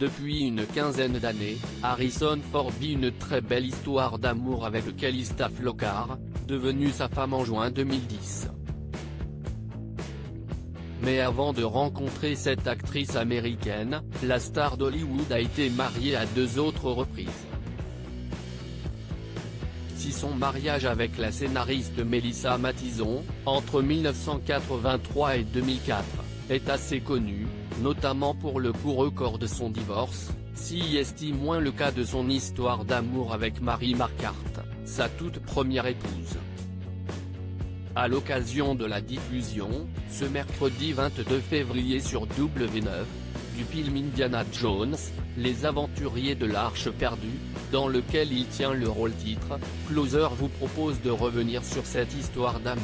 Depuis une quinzaine d'années, Harrison Ford vit une très belle histoire d'amour avec Calista Flockhart, devenue sa femme en juin 2010. Mais avant de rencontrer cette actrice américaine, la star d'Hollywood a été mariée à 2 autres reprises. Si son mariage avec la scénariste Melissa Mathison, entre 1983 et 2004, est assez connu, notamment pour le court record de son divorce, si est moins le cas de son histoire d'amour avec Mary Marquardt, sa toute première épouse. À l'occasion de la diffusion, ce mercredi 22 février sur W9, du film Indiana Jones, Les Aventuriers de l'Arche perdue, dans lequel il tient le rôle-titre, Closer vous propose de revenir sur cette histoire d'amour.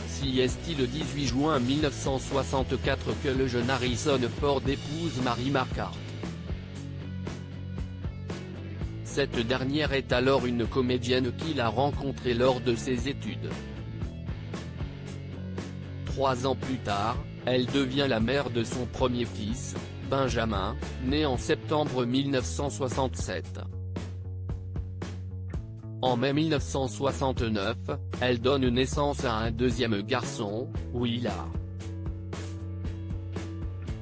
Si est le 18 juin 1964 que le jeune Harrison Ford épouse Mary Marquardt. Cette dernière est alors une comédienne qu'il a rencontrée lors de ses études. 3 ans plus tard, elle devient la mère de son premier fils, Benjamin, né en septembre 1967. En mai 1969, elle donne naissance à un deuxième garçon, Willard.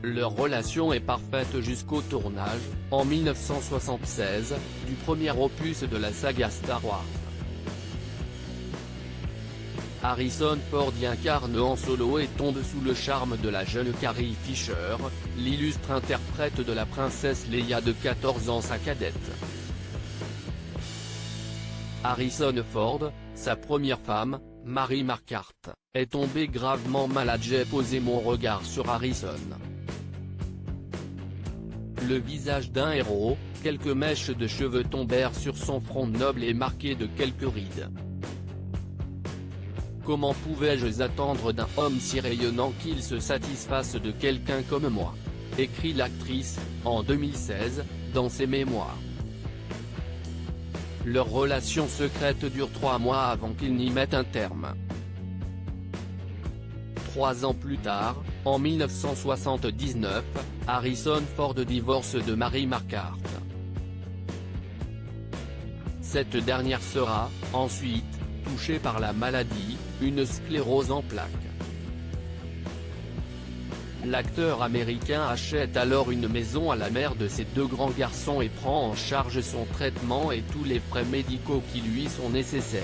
Leur relation est parfaite jusqu'au tournage, en 1976, du premier opus de la saga Star Wars. Harrison Ford y incarne Han Solo et tombe sous le charme de la jeune Carrie Fisher, l'illustre interprète de la princesse Leia de 14 ans, sa cadette. Harrison Ford, sa première femme, Mary Marquardt, est tombée gravement malade. J'ai posé mon regard sur Harrison. Le visage d'un héros, quelques mèches de cheveux tombèrent sur son front noble et marqué de quelques rides. Comment pouvais-je attendre d'un homme si rayonnant qu'il se satisfasse de quelqu'un comme moi, écrit l'actrice, en 2016, dans ses mémoires. Leur relation secrète dure 3 mois avant qu'ils n'y mettent un terme. 3 ans plus tard, en 1979, Harrison Ford divorce de Mary Marquardt. Cette dernière sera, ensuite, touchée par la maladie, une sclérose en plaques. L'acteur américain achète alors une maison à la mère de ses 2 grands garçons et prend en charge son traitement et tous les frais médicaux qui lui sont nécessaires.